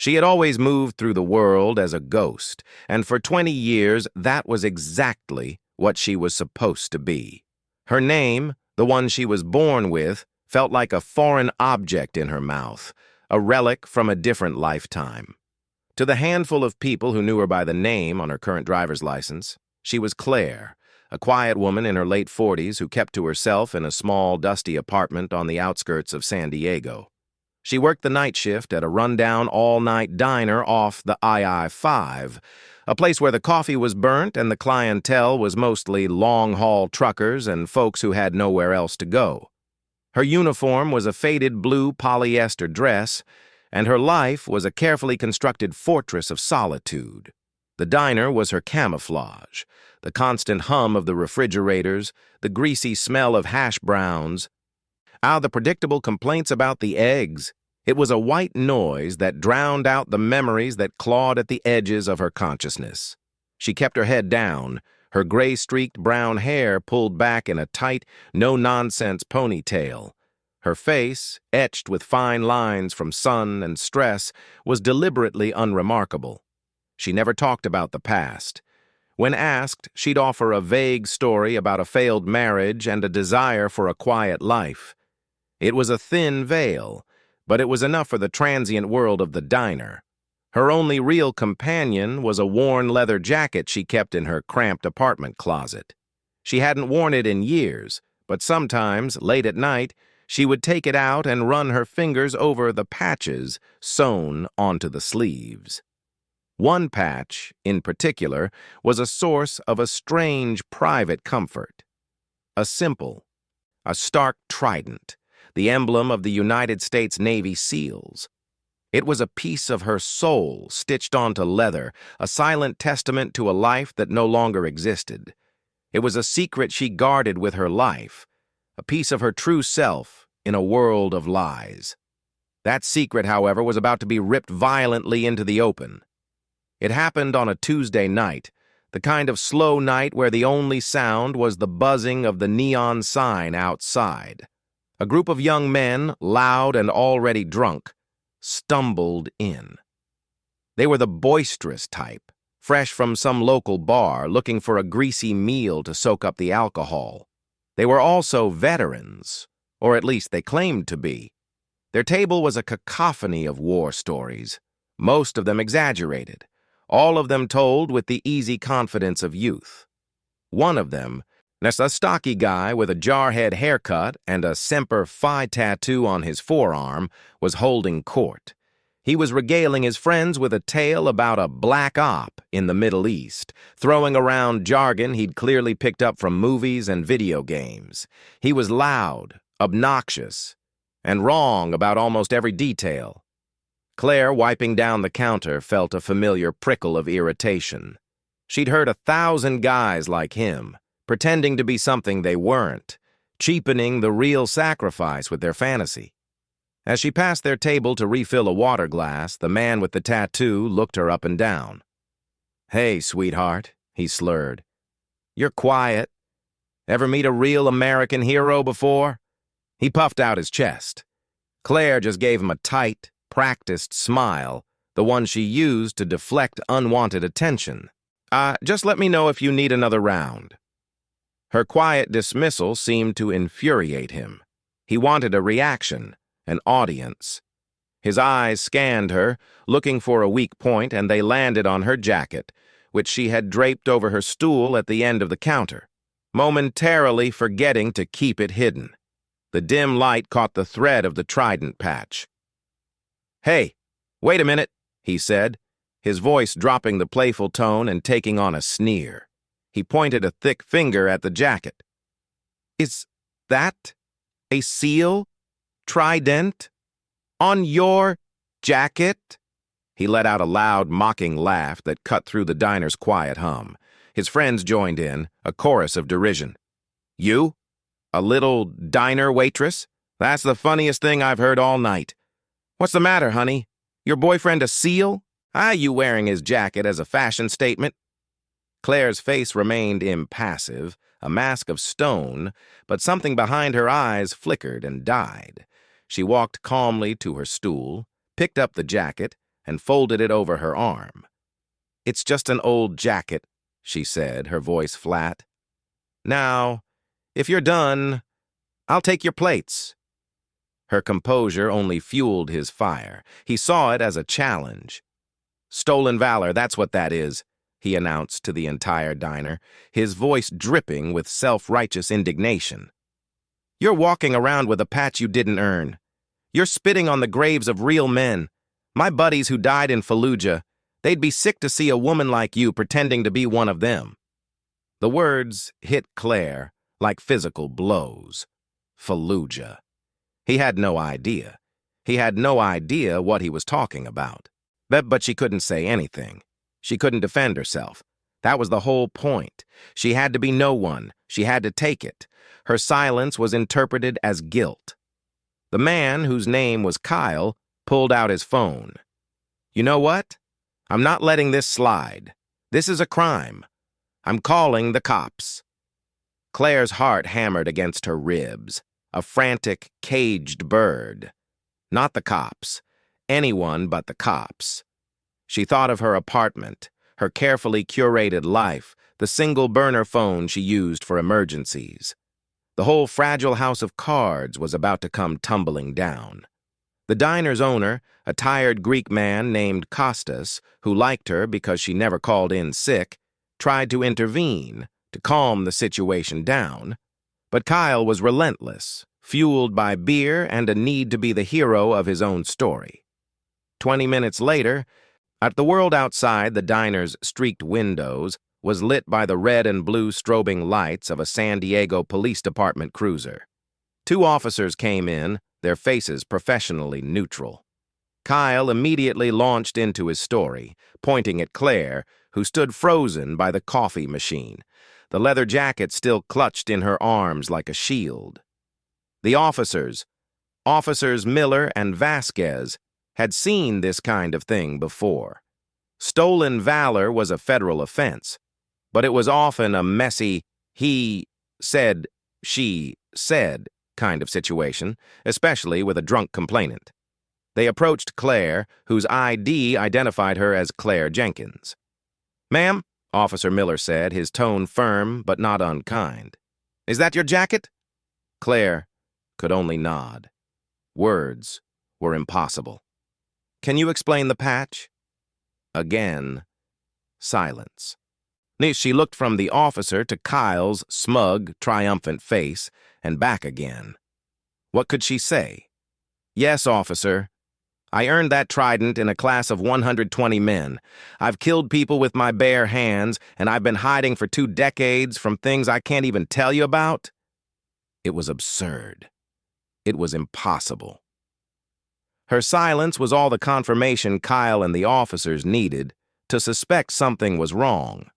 She had always moved through the world as a ghost, and for 20 years that was exactly what she was supposed to be. Her name, the one she was born with, felt like a foreign object in her mouth, a relic from a different lifetime. To the handful of people who knew her by the name on her current driver's license, she was Claire, a quiet woman in her late 40s who kept to herself in a small, dusty apartment on the outskirts of San Diego. She worked the night shift at a rundown all-night diner off the I-5, a place where the coffee was burnt and the clientele was mostly long-haul truckers and folks who had nowhere else to go. Her uniform was a faded blue polyester dress, and her life was a carefully constructed fortress of solitude. The diner was her camouflage, the constant hum of the refrigerators, the greasy smell of hash browns, the predictable complaints about the eggs. It was a white noise that drowned out the memories that clawed at the edges of her consciousness. She kept her head down, her gray-streaked brown hair pulled back in a tight, no-nonsense ponytail. Her face, etched with fine lines from sun and stress, was deliberately unremarkable. She never talked about the past. When asked, she'd offer a vague story about a failed marriage and a desire for a quiet life. It was a thin veil, but it was enough for the transient world of the diner. Her only real companion was a worn leather jacket she kept in her cramped apartment closet. She hadn't worn it in years, but sometimes, late at night, she would take it out and run her fingers over the patches sewn onto the sleeves. One patch, in particular, was a source of a strange private comfort. A stark trident, the emblem of the United States Navy SEALs. It was a piece of her soul stitched onto leather, a silent testament to a life that no longer existed. It was a secret she guarded with her life, a piece of her true self in a world of lies. That secret, however, was about to be ripped violently into the open. It happened on a Tuesday night, the kind of slow night where the only sound was the buzzing of the neon sign outside. A group of young men, loud and already drunk, stumbled in. They were the boisterous type, fresh from some local bar, looking for a greasy meal to soak up the alcohol. They were also veterans, or at least they claimed to be. Their table was a cacophony of war stories, most of them exaggerated, all of them told with the easy confidence of youth. One of them, a stocky guy with a jarhead haircut and a Semper Fi tattoo on his forearm, was holding court. He was regaling his friends with a tale about a black op in the Middle East, throwing around jargon he'd clearly picked up from movies and video games. He was loud, obnoxious, and wrong about almost every detail. Claire, wiping down the counter, felt a familiar prickle of irritation. She'd heard 1,000 guys like him, pretending to be something they weren't, cheapening the real sacrifice with their fantasy. As she passed their table to refill a water glass, the man with the tattoo looked her up and down. "Hey, sweetheart," he slurred. "You're quiet. Ever meet a real American hero before?" He puffed out his chest. Claire just gave him a tight, practiced smile, the one she used to deflect unwanted attention. Just let me know if you need another round." Her quiet dismissal seemed to infuriate him. He wanted a reaction, an audience. His eyes scanned her, looking for a weak point, and they landed on her jacket, which she had draped over her stool at the end of the counter, momentarily forgetting to keep it hidden. The dim light caught the thread of the trident patch. "Hey, wait a minute," he said, his voice dropping the playful tone and taking on a sneer. He pointed a thick finger at the jacket. "Is that a seal? Trident? On your jacket?" He let out a loud, mocking laugh that cut through the diner's quiet hum. His friends joined in, a chorus of derision. "You? A little diner waitress? That's the funniest thing I've heard all night. What's the matter, honey? Your boyfriend a seal? You wearing his jacket as a fashion statement?" Claire's face remained impassive, a mask of stone, but something behind her eyes flickered and died. She walked calmly to her stool, picked up the jacket, and folded it over her arm. "It's just an old jacket," she said, her voice flat. "Now, if you're done, I'll take your plates." Her composure only fueled his fire. He saw it as a challenge. "Stolen valor, that's what that is," he announced to the entire diner, his voice dripping with self-righteous indignation. "You're walking around with a patch you didn't earn. You're spitting on the graves of real men. My buddies who died in Fallujah, they'd be sick to see a woman like you pretending to be one of them." The words hit Claire like physical blows. Fallujah. He had no idea. He had no idea what he was talking about. But she couldn't say anything. She couldn't defend herself. That was the whole point. She had to be no one. She had to take it. Her silence was interpreted as guilt. The man, whose name was Kyle, pulled out his phone. "You know what? I'm not letting this slide. This is a crime. I'm calling the cops." Claire's heart hammered against her ribs, a frantic, caged bird. Not the cops. Anyone but the cops. She thought of her apartment, her carefully curated life, the single-burner phone she used for emergencies. The whole fragile house of cards was about to come tumbling down. The diner's owner, a tired Greek man named Kostas, who liked her because she never called in sick, tried to intervene, to calm the situation down. But Kyle was relentless, fueled by beer and a need to be the hero of his own story. 20 minutes later, the world outside the diner's streaked windows was lit by the red and blue strobing lights of a San Diego Police Department cruiser. 2 officers came in, their faces professionally neutral. Kyle immediately launched into his story, pointing at Claire, who stood frozen by the coffee machine, the leather jacket still clutched in her arms like a shield. The officers Miller and Vasquez, had seen this kind of thing before. Stolen valor was a federal offense, but it was often a messy he said, she said kind of situation, especially with a drunk complainant. They approached Claire, whose ID identified her as Claire Jenkins. "Ma'am," Officer Miller said, his tone firm but not unkind. "Is that your jacket?" Claire could only nod. Words were impossible. "Can you explain the patch?" Again, silence. She looked from the officer to Kyle's smug, triumphant face and back again. What could she say? "Yes, officer. I earned that trident in a class of 120 men. I've killed people with my bare hands, and I've been hiding for 2 decades from things I can't even tell you about." It was absurd. It was impossible. Her silence was all the confirmation Kyle and the officers needed to suspect something was wrong.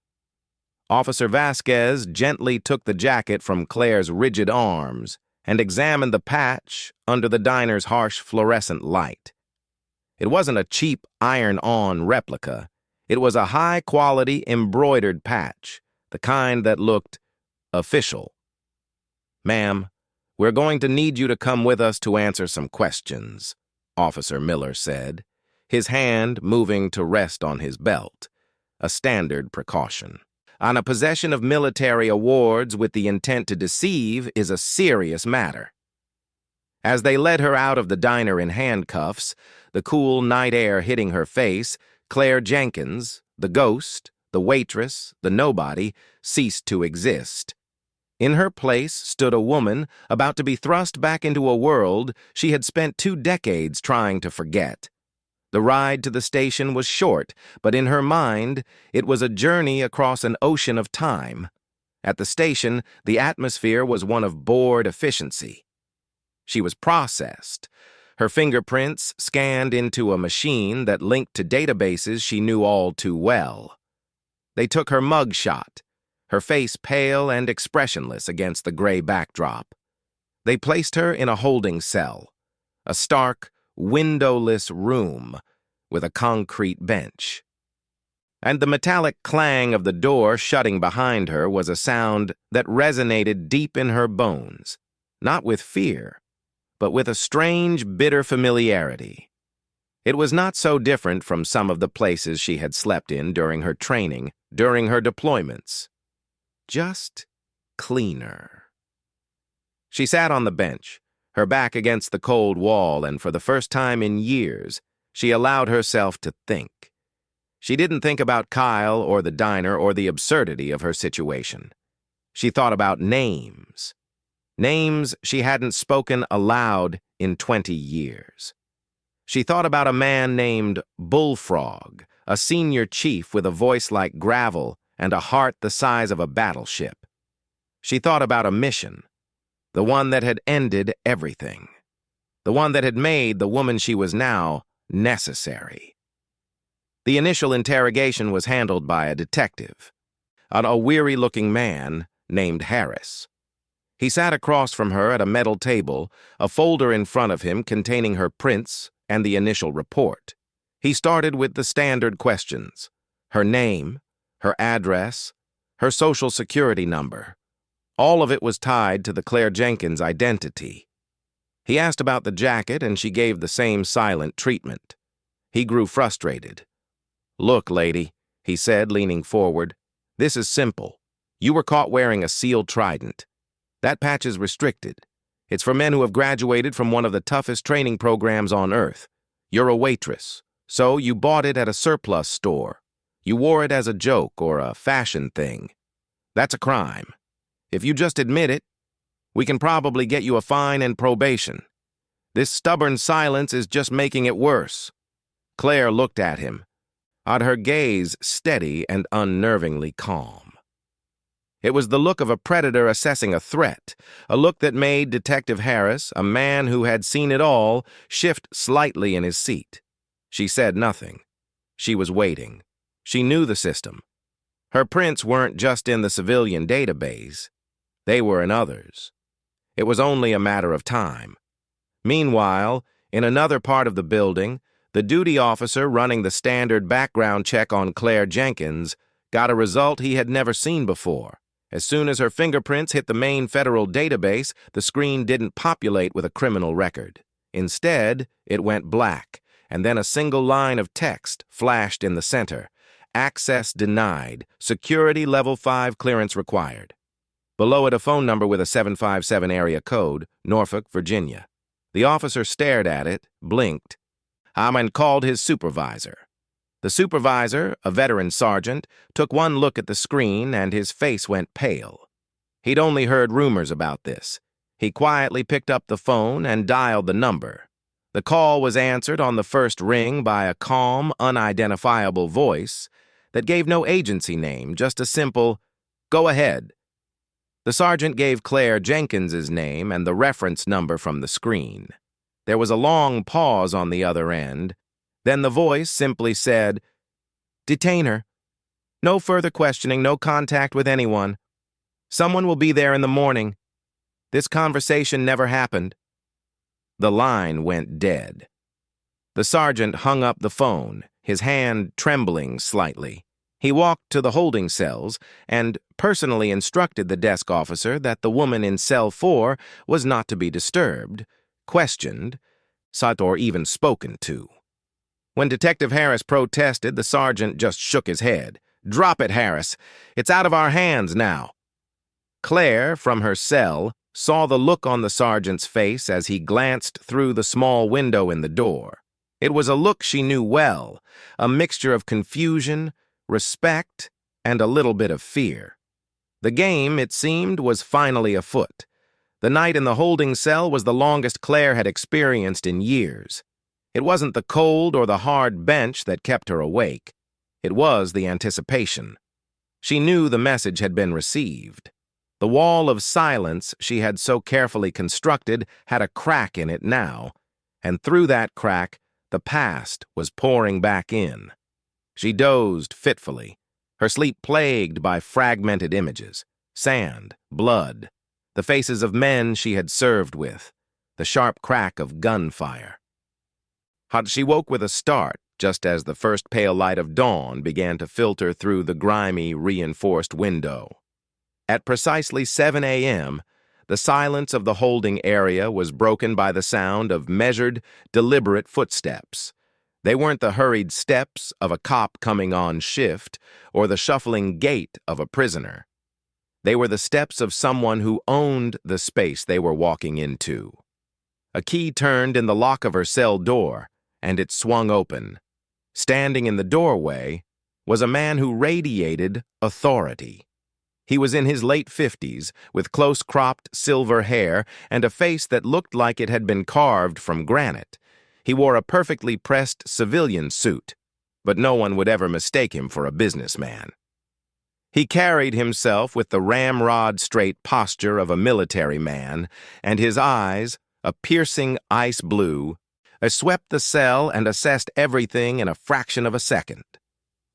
Officer Vasquez gently took the jacket from Claire's rigid arms and examined the patch under the diner's harsh fluorescent light. It wasn't a cheap iron-on replica. It was a high-quality embroidered patch, the kind that looked official. "Ma'am, we're going to need you to come with us to answer some questions," Officer Miller said, his hand moving to rest on his belt, a standard precaution. "On a possession of military awards with the intent to deceive is a serious matter." As they led her out of the diner in handcuffs, the cool night air hitting her face, Claire Jenkins, the ghost, the waitress, the nobody, ceased to exist. In her place stood a woman about to be thrust back into a world she had spent 2 decades trying to forget. The ride to the station was short, but in her mind, it was a journey across an ocean of time. At the station, the atmosphere was one of bored efficiency. She was processed, her fingerprints scanned into a machine that linked to databases she knew all too well. They took her mug shot, her face pale and expressionless against the gray backdrop. They placed her in a holding cell, a stark, windowless room with a concrete bench. And the metallic clang of the door shutting behind her was a sound that resonated deep in her bones, not with fear, but with a strange, bitter familiarity. It was not so different from some of the places she had slept in during her training, during her deployments. Just cleaner. She sat on the bench, her back against the cold wall, and for the first time in years, she allowed herself to think. She didn't think about Kyle or the diner or the absurdity of her situation. She thought about names. Names she hadn't spoken aloud in 20 years. She thought about a man named Bullfrog, a senior chief with a voice like gravel and a heart the size of a battleship. She thought about a mission, the one that had ended everything, the one that had made the woman she was now necessary. The initial interrogation was handled by a detective, a weary-looking man named Harris. He sat across from her at a metal table, a folder in front of him containing her prints and the initial report. He started with the standard questions: her name, her address, her social security number. All of it was tied to the Claire Jenkins identity. He asked about the jacket, and she gave the same silent treatment. He grew frustrated. "Look, lady," he said, leaning forward, "this is simple. You were caught wearing a sealed trident. That patch is restricted. It's for men who have graduated from one of the toughest training programs on Earth. You're a waitress, so you bought it at a surplus store. You wore it as a joke or a fashion thing. That's a crime. If you just admit it, we can probably get you a fine and probation. This stubborn silence is just making it worse." Claire looked at him, her gaze steady and unnervingly calm. It was the look of a predator assessing a threat, a look that made Detective Harris, a man who had seen it all, shift slightly in his seat. She said nothing. She was waiting. She knew the system. Her prints weren't just in the civilian database. They were in others. It was only a matter of time. Meanwhile, in another part of the building, the duty officer running the standard background check on Claire Jenkins got a result he had never seen before. As soon as her fingerprints hit the main federal database, the screen didn't populate with a criminal record. Instead, it went black, and then a single line of text flashed in the center: "Access denied. Security level 5 clearance required." Below it, a phone number with a 757 area code, Norfolk, Virginia. The officer stared at it, blinked, and called his supervisor. The supervisor, a veteran sergeant, took one look at the screen and his face went pale. He'd only heard rumors about this. He quietly picked up the phone and dialed the number. The call was answered on the first ring by a calm, unidentifiable voice that gave no agency name, just a simple, "Go ahead." The sergeant gave Claire Jenkins's name and the reference number from the screen. There was a long pause on the other end. Then the voice simply said, "Detain her. No further questioning, no contact with anyone. Someone will be there in the morning. This conversation never happened." The line went dead. The sergeant hung up the phone, his hand trembling slightly. He walked to the holding cells and personally instructed the desk officer that the woman in cell 4 was not to be disturbed, questioned, sought, or even spoken to. When Detective Harris protested, the sergeant just shook his head. "Drop it, Harris. It's out of our hands now." Claire, from her cell, saw the look on the sergeant's face as he glanced through the small window in the door. It was a look she knew well, a mixture of confusion, respect, and a little bit of fear. The game, it seemed, was finally afoot. The night in the holding cell was the longest Claire had experienced in years. It wasn't the cold or the hard bench that kept her awake. It was the anticipation. She knew the message had been received. The wall of silence she had so carefully constructed had a crack in it now, and through that crack, the past was pouring back in. She dozed fitfully, her sleep plagued by fragmented images: sand, blood, the faces of men she had served with, the sharp crack of gunfire. She woke with a start, just as the first pale light of dawn began to filter through the grimy, reinforced window. At precisely 7 a.m., the silence of the holding area was broken by the sound of measured, deliberate footsteps. They weren't the hurried steps of a cop coming on shift or the shuffling gait of a prisoner. They were the steps of someone who owned the space they were walking into. A key turned in the lock of her cell door, and it swung open. Standing in the doorway was a man who radiated authority. He was in his late 50s, with close-cropped silver hair and a face that looked like it had been carved from granite. He wore a perfectly pressed civilian suit, but no one would ever mistake him for a businessman. He carried himself with the ramrod-straight posture of a military man, and his eyes, a piercing ice blue, swept the cell and assessed everything in a fraction of a second.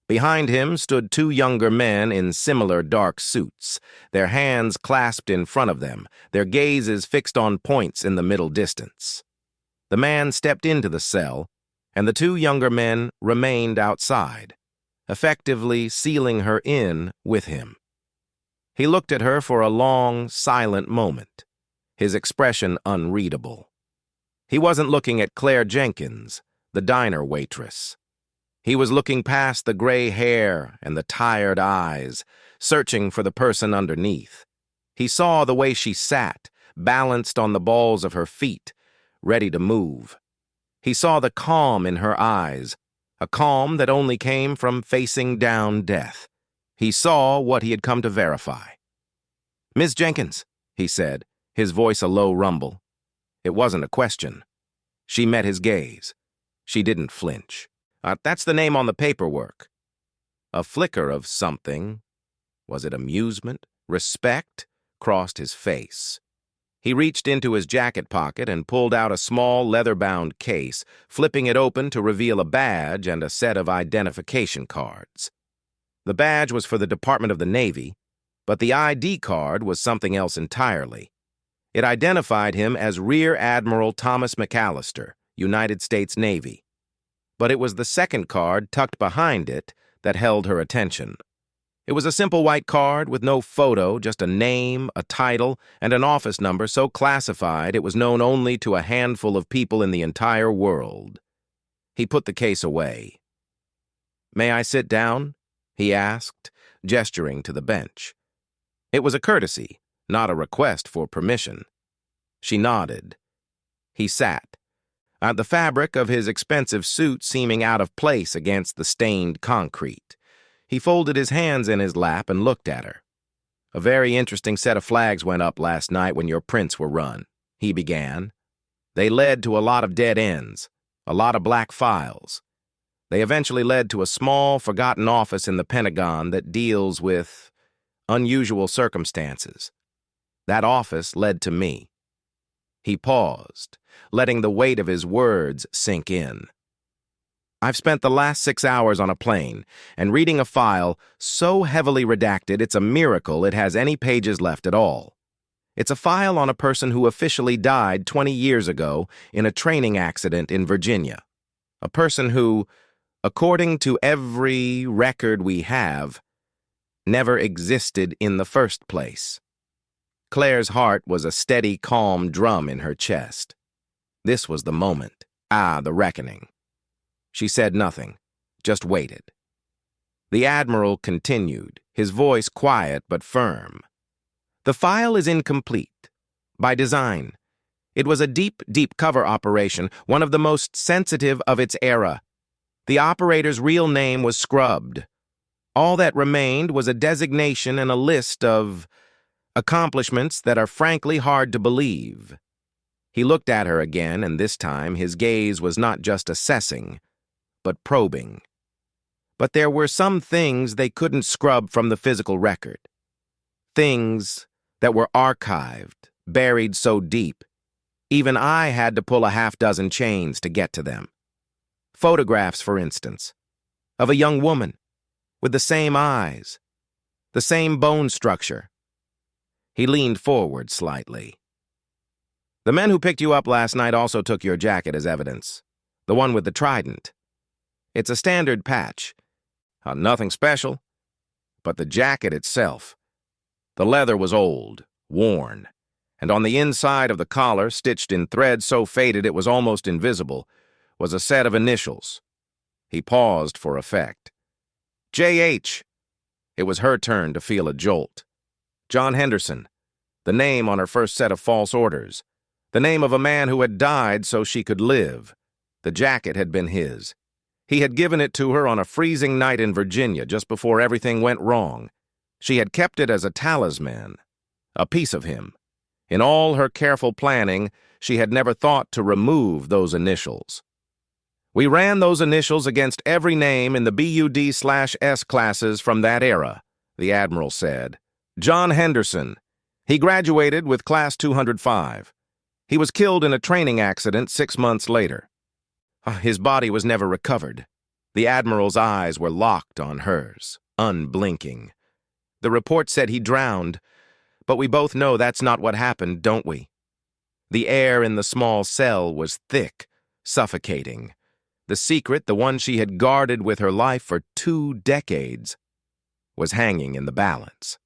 Behind him stood two younger men in similar dark suits, their hands clasped in front of them, their gazes fixed on points in the middle distance. The man stepped into the cell, and the two younger men remained outside, effectively sealing her in with him. He looked at her for a long, silent moment, his expression unreadable. He wasn't looking at Claire Jenkins, the diner waitress. He was looking past the gray hair and the tired eyes, searching for the person underneath. He saw the way she sat, balanced on the balls of her feet, ready to move. He saw the calm in her eyes, a calm that only came from facing down death. He saw what he had come to verify. "Miss Jenkins," he said, his voice a low rumble. It wasn't a question. She met his gaze. She didn't flinch. "That's the name on the paperwork." A flicker of something, was it amusement, respect, crossed his face. He reached into his jacket pocket and pulled out a small leather-bound case, flipping it open to reveal a badge and a set of identification cards. The badge was for the Department of the Navy, but the ID card was something else entirely. It identified him as Rear Admiral Thomas McAllister, United States Navy. But it was the second card tucked behind it that held her attention. It was a simple white card with no photo, just a name, a title, and an office number so classified it was known only to a handful of people in the entire world. He put the case away. "May I sit down?" he asked, gesturing to the bench. It was a courtesy, not a request for permission. She nodded. He sat, the fabric of his expensive suit seeming out of place against the stained concrete. He folded his hands in his lap and looked at her. "A very interesting set of flags went up last night when your prints were run," he began. "They led to a lot of dead ends, a lot of black files. They eventually led to a small, forgotten office in the Pentagon that deals with unusual circumstances. That office led to me." He paused, letting the weight of his words sink in. "I've spent the last 6 hours on a plane and reading a file so heavily redacted it's a miracle it has any pages left at all. It's a file on a person who officially died 20 years ago in a training accident in Virginia. A person who, according to every record we have, never existed in the first place." Claire's heart was a steady, calm drum in her chest. This was the moment. The reckoning. She said nothing, just waited. The Admiral continued, his voice quiet but firm. "The file is incomplete. By design. It was a deep cover operation, one of the most sensitive of its era. The operator's real name was scrubbed. All that remained was a designation and a list of accomplishments that are frankly hard to believe." He looked at her again, and this time his gaze was not just assessing, but probing. But there were some things they couldn't scrub from the physical record. Things that were archived, buried so deep, even I had to pull a half-dozen chains to get to them. Photographs, for instance, of a young woman with the same eyes, the same bone structure. He leaned forward slightly. "The men who picked you up last night also took your jacket as evidence, the one with the trident. It's a standard patch. Nothing special. But the jacket itself. The leather was old, worn, and on the inside of the collar, stitched in thread so faded it was almost invisible, was a set of initials, He paused for effect. J.H. It was her turn to feel a jolt. John Henderson. The name on her first set of false orders. The name of a man who had died so she could live. The jacket had been his. He had given it to her on a freezing night in Virginia just before everything went wrong. She had kept it as a talisman, a piece of him. In all her careful planning, she had never thought to remove those initials. We ran those initials against every name in the BUD/S classes from that era, the Admiral said. John Henderson. He graduated with Class 205. He was killed in a training accident 6 months later. His body was never recovered. The Admiral's eyes were locked on hers, unblinking. The report said he drowned, but we both know that's not what happened, don't we? The air in the small cell was thick, suffocating. The secret, the one she had guarded with her life for 2 decades, was hanging in the balance.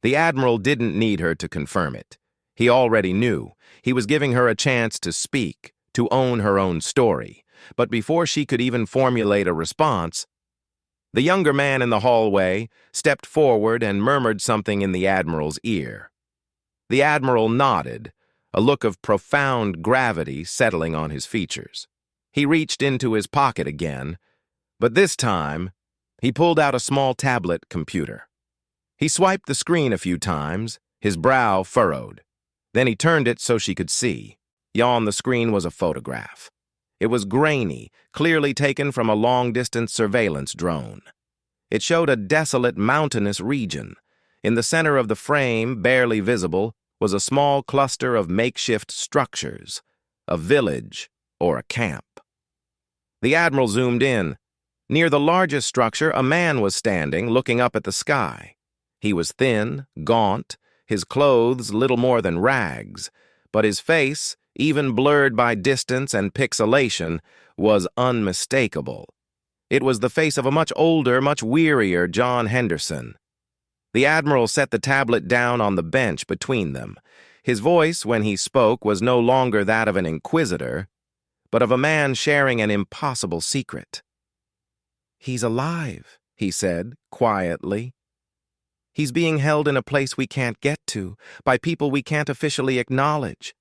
The Admiral didn't need her to confirm it. He already knew. He was giving her a chance to speak, to own her own story. But before she could even formulate a response, the younger man in the hallway stepped forward and murmured something in the Admiral's ear. The Admiral nodded, a look of profound gravity settling on his features. He reached into his pocket again, but this time, he pulled out a small tablet computer. He swiped the screen a few times, his brow furrowed. Then he turned it so she could see. On the screen was a photograph. It was grainy, clearly taken from a long-distance surveillance drone. It showed a desolate mountainous region. In the center of the frame, barely visible, was a small cluster of makeshift structures, a village or a camp. The Admiral zoomed in. Near the largest structure, a man was standing, looking up at the sky. He was thin, gaunt, his clothes little more than rags, but his face, even blurred by distance and pixelation, was unmistakable. It was the face of a much older, much wearier John Henderson. The Admiral set the tablet down on the bench between them. His voice, when he spoke, was no longer that of an inquisitor, but of a man sharing an impossible secret. "He's alive," he said, quietly. "He's being held in a place we can't get to, by people we can't officially acknowledge.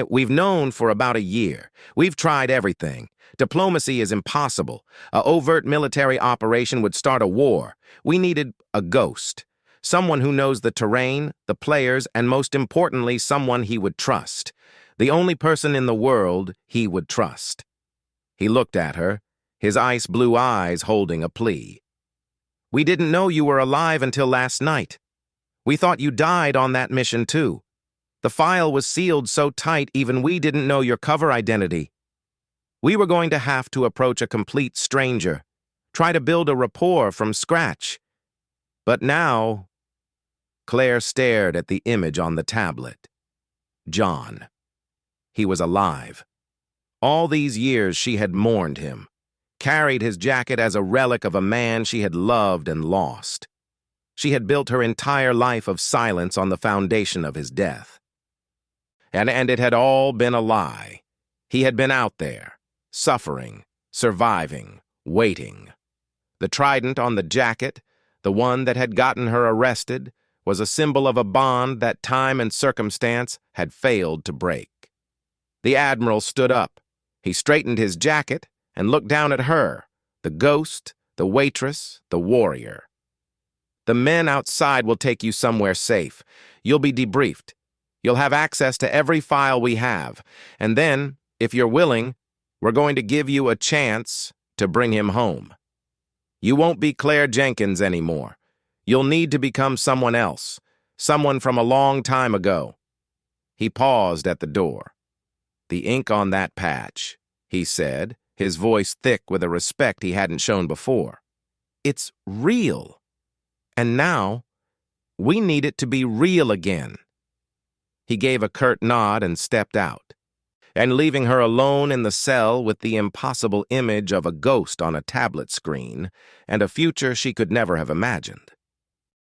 We've known for about a year. We've tried everything. Diplomacy is impossible. An overt military operation would start a war. We needed a ghost. Someone who knows the terrain, the players, and most importantly, someone he would trust. The only person in the world he would trust." He looked at her, his ice blue eyes holding a plea. "We didn't know you were alive until last night. We thought you died on that mission too. The file was sealed so tight even we didn't know your cover identity. We were going to have to approach a complete stranger, try to build a rapport from scratch. But now..." Claire stared at the image on the tablet. John. He was alive. All these years she had mourned him, carried his jacket as a relic of a man she had loved and lost. She had built her entire life of silence on the foundation of his death. And it had all been a lie. He had been out there, suffering, surviving, waiting. The trident on the jacket, the one that had gotten her arrested, was a symbol of a bond that time and circumstance had failed to break. The Admiral stood up. He straightened his jacket and looked down at her, the ghost, the waitress, the warrior. "The men outside will take you somewhere safe. You'll be debriefed. You'll have access to every file we have. And then, if you're willing, we're going to give you a chance to bring him home. You won't be Claire Jenkins anymore. You'll need to become someone else, someone from a long time ago." He paused at the door. "The ink on that patch," he said, his voice thick with a respect he hadn't shown before. "It's real. And now, we need it to be real again." He gave a curt nod and stepped out, and leaving her alone in the cell with the impossible image of a ghost on a tablet screen and a future she could never have imagined.